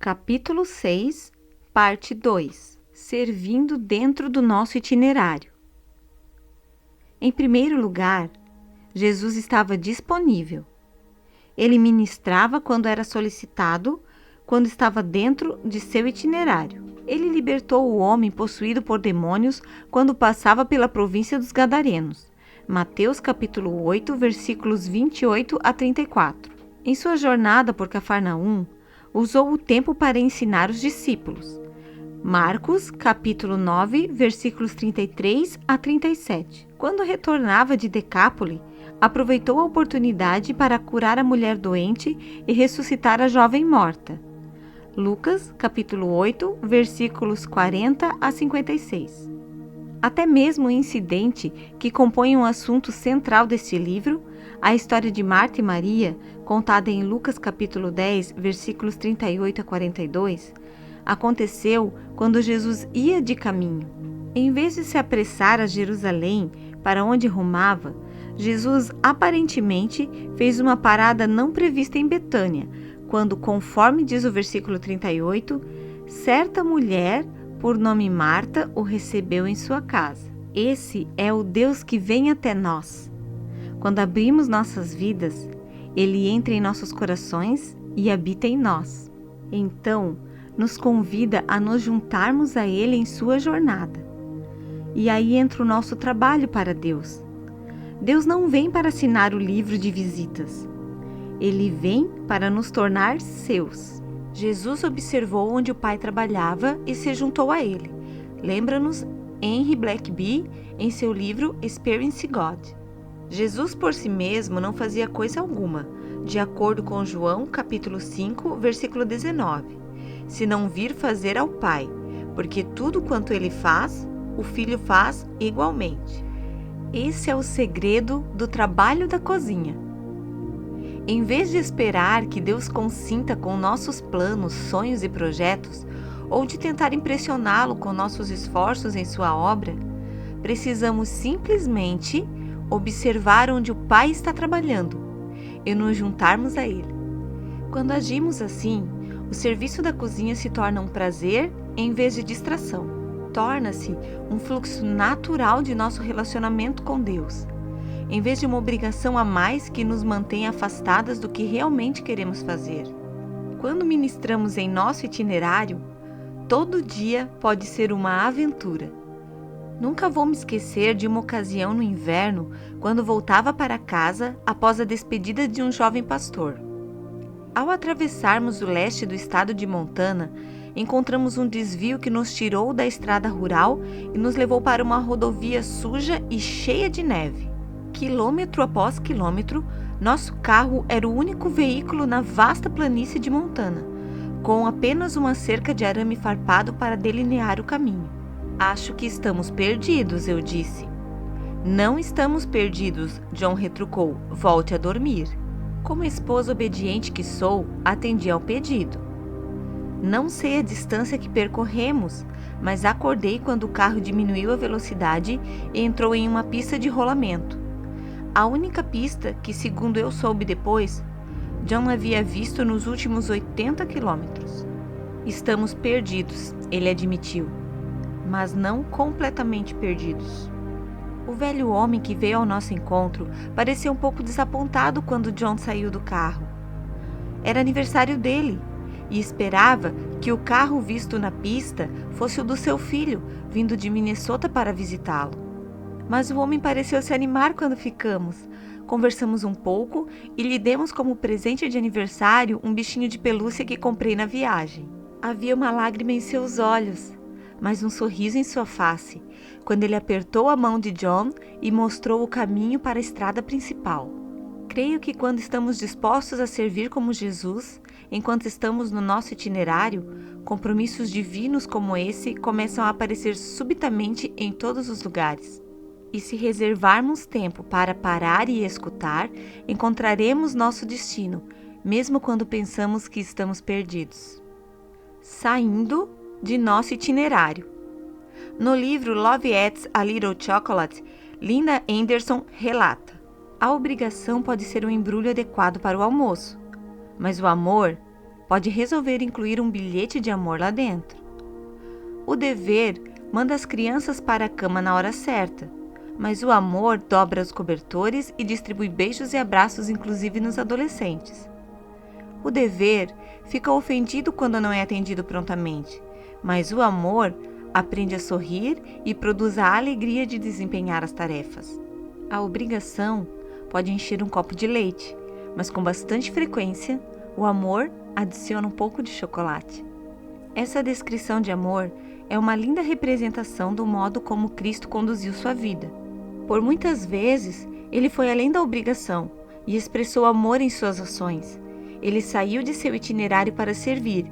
Capítulo 6, parte 2. Servindo dentro do nosso itinerário. Em primeiro lugar, Jesus estava disponível. Ele ministrava quando era solicitado, quando estava dentro de seu itinerário. Ele libertou o homem possuído por demônios quando passava pela província dos Gadarenos. Mateus capítulo 8, versículos 28 a 34. Em sua jornada por Cafarnaum, usou o tempo para ensinar os discípulos. Marcos, capítulo 9, versículos 33 a 37. Quando retornava de Decápole, aproveitou a oportunidade para curar a mulher doente e ressuscitar a jovem morta. Lucas, capítulo 8, versículos 40 a 56. Até mesmo o incidente que compõe um assunto central deste livro, a história de Marta e Maria, contada em Lucas capítulo 10, versículos 38 a 42, aconteceu quando Jesus ia de caminho. Em vez de se apressar a Jerusalém, para onde rumava, Jesus aparentemente fez uma parada não prevista em Betânia, quando, conforme diz o versículo 38, certa mulher, por nome Marta, o recebeu em sua casa. Esse é o Deus que vem até nós. Quando abrimos nossas vidas, Ele entra em nossos corações e habita em nós. Então, nos convida a nos juntarmos a Ele em sua jornada. E aí entra o nosso trabalho para Deus. Deus não vem para assinar o livro de visitas. Ele vem para nos tornar seus. Jesus observou onde o Pai trabalhava e se juntou a ele. Lembra-nos Henry Blackaby em seu livro Experience God. Jesus por si mesmo não fazia coisa alguma, de acordo com João capítulo 5, versículo 19, se não vir fazer ao Pai, porque tudo quanto ele faz, o Filho faz igualmente. Esse é o segredo do trabalho da cozinha. Em vez de esperar que Deus consinta com nossos planos, sonhos e projetos, ou de tentar impressioná-lo com nossos esforços em sua obra, precisamos simplesmente observar onde o Pai está trabalhando e nos juntarmos a Ele. Quando agimos assim, o serviço da cozinha se torna um prazer em vez de distração. Torna-se um fluxo natural de nosso relacionamento com Deus, em vez de uma obrigação a mais que nos mantém afastadas do que realmente queremos fazer. Quando ministramos em nosso itinerário, todo dia pode ser uma aventura. Nunca vou me esquecer de uma ocasião no inverno, quando voltava para casa após a despedida de um jovem pastor. Ao atravessarmos o leste do estado de Montana, encontramos um desvio que nos tirou da estrada rural e nos levou para uma rodovia suja e cheia de neve. Quilômetro após quilômetro, nosso carro era o único veículo na vasta planície de Montana, com apenas uma cerca de arame farpado para delinear o caminho. Acho que estamos perdidos, eu disse. Não estamos perdidos, John retrucou. Volte a dormir. Como esposa obediente que sou, atendi ao pedido. Não sei a distância que percorremos, mas acordei quando o carro diminuiu a velocidade e entrou em uma pista de rolamento. A única pista que, segundo eu soube depois, John havia visto nos últimos 80 quilômetros. Estamos perdidos, ele admitiu, mas não completamente perdidos. O velho homem que veio ao nosso encontro parecia um pouco desapontado quando John saiu do carro. Era aniversário dele e esperava que o carro visto na pista fosse o do seu filho, vindo de Minnesota para visitá-lo. Mas o homem pareceu se animar quando ficamos. Conversamos um pouco e lhe demos como presente de aniversário um bichinho de pelúcia que comprei na viagem. Havia uma lágrima em seus olhos, mas um sorriso em sua face, quando ele apertou a mão de John e mostrou o caminho para a estrada principal. Creio que quando estamos dispostos a servir como Jesus, enquanto estamos no nosso itinerário, compromissos divinos como esse começam a aparecer subitamente em todos os lugares. E se reservarmos tempo para parar e escutar, encontraremos nosso destino, mesmo quando pensamos que estamos perdidos. Saindo de nosso itinerário. No livro Love Eats a Little Chocolate, Linda Anderson relata: a obrigação pode ser um embrulho adequado para o almoço, mas o amor pode resolver incluir um bilhete de amor lá dentro. O dever manda as crianças para a cama na hora certa, mas o amor dobra os cobertores e distribui beijos e abraços, inclusive nos adolescentes. O dever fica ofendido quando não é atendido prontamente, mas o amor aprende a sorrir e produz a alegria de desempenhar as tarefas. A obrigação pode encher um copo de leite, mas com bastante frequência, o amor adiciona um pouco de chocolate. Essa descrição de amor é uma linda representação do modo como Cristo conduziu sua vida. Por muitas vezes, ele foi além da obrigação e expressou amor em suas ações. Ele saiu de seu itinerário para servir,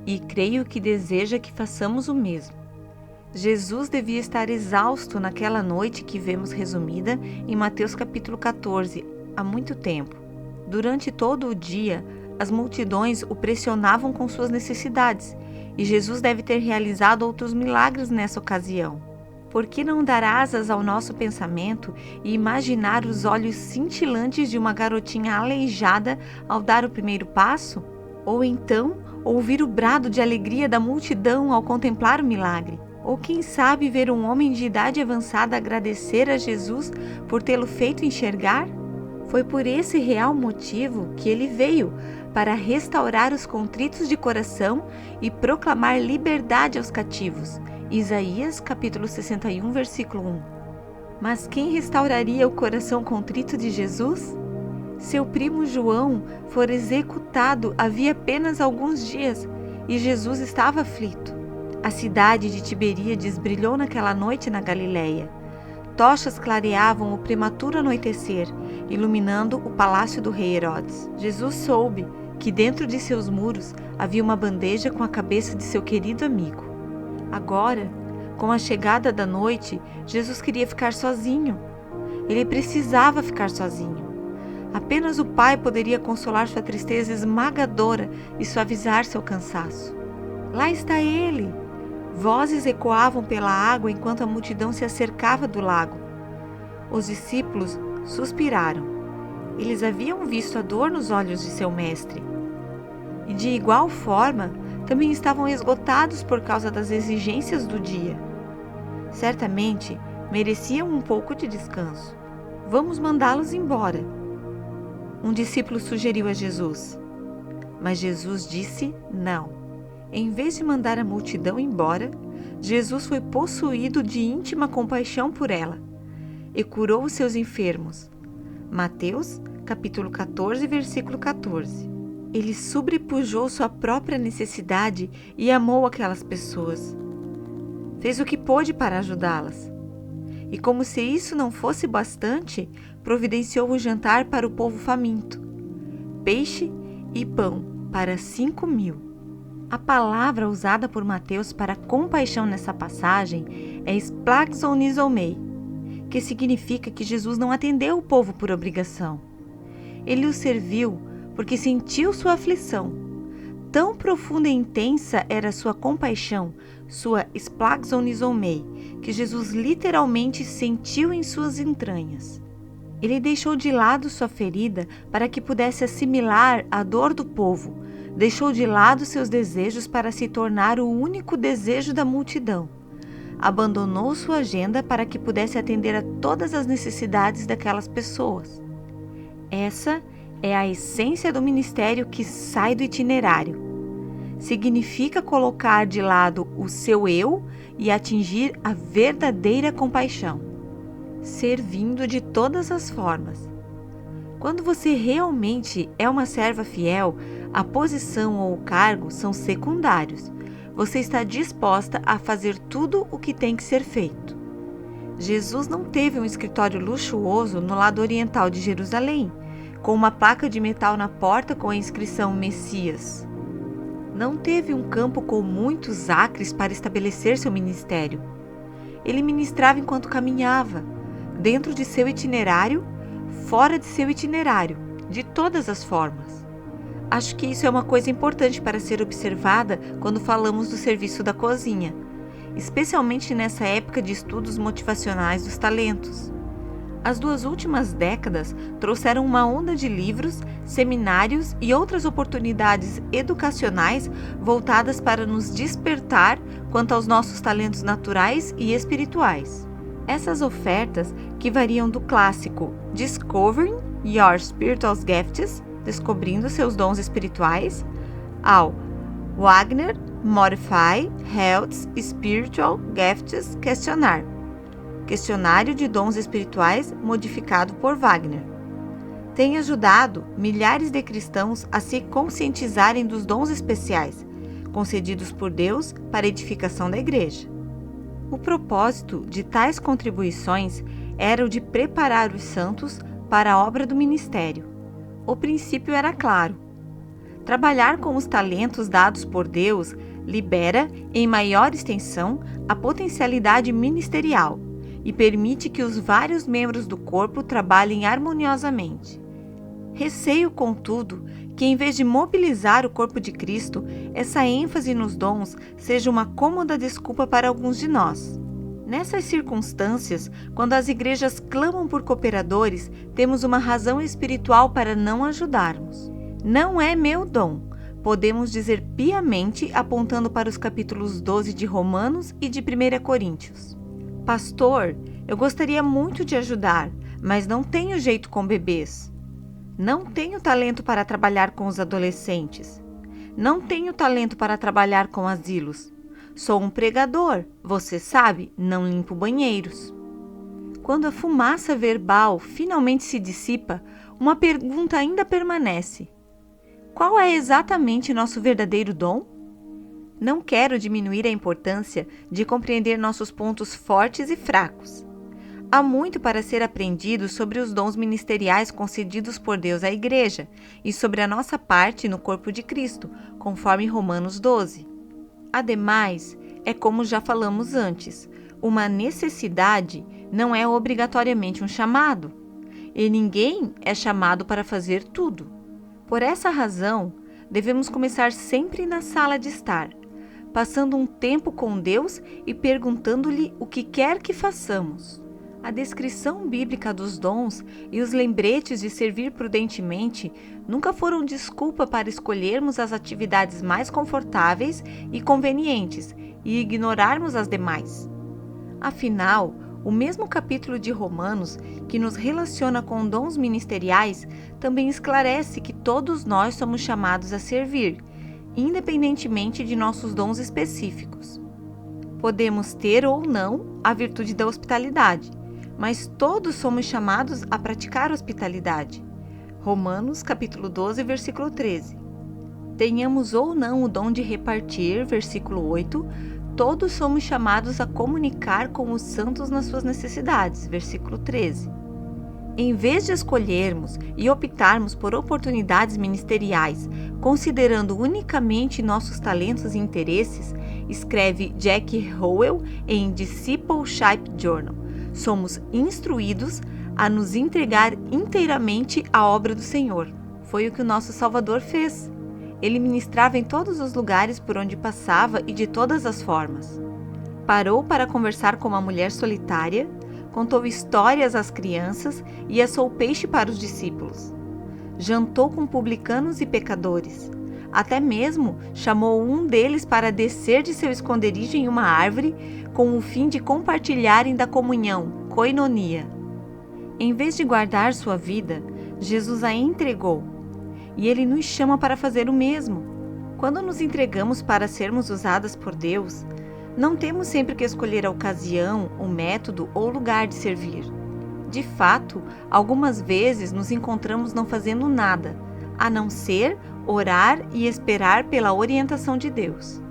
e creio que deseja que façamos o mesmo. Jesus devia estar exausto naquela noite que vemos resumida em Mateus capítulo 14, há muito tempo. Durante todo o dia, as multidões o pressionavam com suas necessidades, e Jesus deve ter realizado outros milagres nessa ocasião. Por que não dar asas ao nosso pensamento e imaginar os olhos cintilantes de uma garotinha aleijada ao dar o primeiro passo? Ou então, ouvir o brado de alegria da multidão ao contemplar o milagre? Ou quem sabe ver um homem de idade avançada agradecer a Jesus por tê-lo feito enxergar? Foi por esse real motivo que ele veio, para restaurar os contritos de coração e proclamar liberdade aos cativos. Isaías capítulo 61, versículo 1. Mas quem restauraria o coração contrito de Jesus? Seu primo João fora executado havia apenas alguns dias e Jesus estava aflito. A cidade de Tiberíades brilhou naquela noite na Galileia. Tochas clareavam o prematuro anoitecer, iluminando o palácio do rei Herodes. Jesus soube que dentro de seus muros havia uma bandeja com a cabeça de seu querido amigo. Agora, com a chegada da noite, Jesus queria ficar sozinho. Ele precisava ficar sozinho. Apenas o Pai poderia consolar sua tristeza esmagadora e suavizar seu cansaço. Lá está ele! Vozes ecoavam pela água enquanto a multidão se acercava do lago. Os discípulos suspiraram. Eles haviam visto a dor nos olhos de seu mestre. E de igual forma, também estavam esgotados por causa das exigências do dia. Certamente, mereciam um pouco de descanso. Vamos mandá-los embora. Um discípulo sugeriu a Jesus. Mas Jesus disse não. Em vez de mandar a multidão embora, Jesus foi possuído de íntima compaixão por ela e curou os seus enfermos. Mateus, capítulo 14, versículo 14. Ele sobrepujou sua própria necessidade e amou aquelas pessoas. Fez o que pôde para ajudá-las. E como se isso não fosse bastante, providenciou o jantar para o povo faminto. Peixe e pão para 5.000. A palavra usada por Mateus para compaixão nessa passagem é splaxonizomai, que significa que Jesus não atendeu o povo por obrigação. Ele os serviu porque sentiu sua aflição. Tão profunda e intensa era sua compaixão, sua splaxonizomai, que Jesus literalmente sentiu em suas entranhas. Ele deixou de lado sua ferida para que pudesse assimilar a dor do povo. Deixou de lado seus desejos para se tornar o único desejo da multidão. Abandonou sua agenda para que pudesse atender a todas as necessidades daquelas pessoas. Essa é a essência do ministério que sai do itinerário. Significa colocar de lado o seu eu e atingir a verdadeira compaixão, servindo de todas as formas. Quando você realmente é uma serva fiel, a posição ou o cargo são secundários. Você está disposta a fazer tudo o que tem que ser feito. Jesus não teve um escritório luxuoso no lado oriental de Jerusalém, com uma placa de metal na porta com a inscrição Messias. Não teve um campo com muitos acres para estabelecer seu ministério. Ele ministrava enquanto caminhava, dentro de seu itinerário, fora de seu itinerário, de todas as formas. Acho que isso é uma coisa importante para ser observada quando falamos do serviço da cozinha, especialmente nessa época de estudos motivacionais dos talentos. As 2 últimas décadas trouxeram uma onda de livros, seminários e outras oportunidades educacionais voltadas para nos despertar quanto aos nossos talentos naturais e espirituais. Essas ofertas, que variam do clássico Discovering Your Spiritual Gifts, descobrindo seus dons espirituais, ao Wagner Modify Health's Spiritual Gifts Questionário de Dons Espirituais modificado por Wagner, tem ajudado milhares de cristãos a se conscientizarem dos dons especiais concedidos por Deus para a edificação da igreja. O propósito de tais contribuições era o de preparar os santos para a obra do ministério. O princípio era claro: trabalhar com os talentos dados por Deus libera, em maior extensão, a potencialidade ministerial e permite que os vários membros do corpo trabalhem harmoniosamente. Receio, contudo, que em vez de mobilizar o corpo de Cristo, essa ênfase nos dons seja uma cômoda desculpa para alguns de nós. Nessas circunstâncias, quando as igrejas clamam por cooperadores, temos uma razão espiritual para não ajudarmos. Não é meu dom, podemos dizer piamente, apontando para os capítulos 12 de Romanos e de 1 Coríntios. Pastor, eu gostaria muito de ajudar, mas não tenho jeito com bebês. Não tenho talento para trabalhar com os adolescentes. Não tenho talento para trabalhar com asilos. Sou um pregador, você sabe, não limpo banheiros. Quando a fumaça verbal finalmente se dissipa, uma pergunta ainda permanece: qual é exatamente nosso verdadeiro dom? Não quero diminuir a importância de compreender nossos pontos fortes e fracos. Há muito para ser aprendido sobre os dons ministeriais concedidos por Deus à Igreja e sobre a nossa parte no corpo de Cristo, conforme Romanos 12. Ademais, é como já falamos antes, uma necessidade não é obrigatoriamente um chamado, e ninguém é chamado para fazer tudo. Por essa razão, devemos começar sempre na sala de estar, passando um tempo com Deus e perguntando-lhe o que quer que façamos. A descrição bíblica dos dons e os lembretes de servir prudentemente nunca foram desculpa para escolhermos as atividades mais confortáveis e convenientes e ignorarmos as demais. Afinal, o mesmo capítulo de Romanos, que nos relaciona com dons ministeriais, também esclarece que todos nós somos chamados a servir, independentemente de nossos dons específicos. Podemos ter ou não a virtude da hospitalidade, mas todos somos chamados a praticar hospitalidade. Romanos capítulo 12, versículo 13. Tenhamos ou não o dom de repartir, versículo 8, todos somos chamados a comunicar com os santos nas suas necessidades, versículo 13. Em vez de escolhermos e optarmos por oportunidades ministeriais, considerando unicamente nossos talentos e interesses, escreve Jack Howell em Discipleship Journal, somos instruídos a nos entregar inteiramente à obra do Senhor. Foi o que o nosso Salvador fez. Ele ministrava em todos os lugares por onde passava e de todas as formas. Parou para conversar com uma mulher solitária, contou histórias às crianças e assou peixe para os discípulos. Jantou com publicanos e pecadores. Até mesmo chamou um deles para descer de seu esconderijo em uma árvore com o fim de compartilharem da comunhão, koinonia. Em vez de guardar sua vida, Jesus a entregou. E Ele nos chama para fazer o mesmo. Quando nos entregamos para sermos usadas por Deus, não temos sempre que escolher a ocasião, o método ou o lugar de servir. De fato, algumas vezes nos encontramos não fazendo nada, a não ser orar e esperar pela orientação de Deus.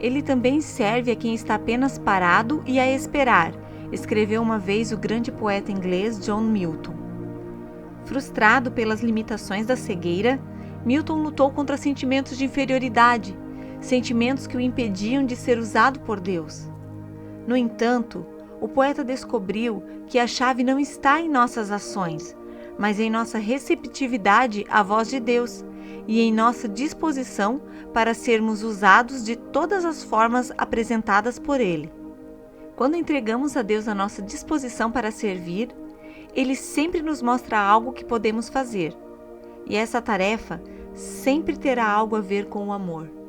Ele também serve a quem está apenas parado e a esperar, escreveu uma vez o grande poeta inglês John Milton. Frustrado pelas limitações da cegueira, Milton lutou contra sentimentos de inferioridade, sentimentos que o impediam de ser usado por Deus. No entanto, o poeta descobriu que a chave não está em nossas ações, mas em nossa receptividade à voz de Deus e em nossa disposição para sermos usados de todas as formas apresentadas por Ele. Quando entregamos a Deus a nossa disposição para servir, Ele sempre nos mostra algo que podemos fazer, e essa tarefa sempre terá algo a ver com o amor.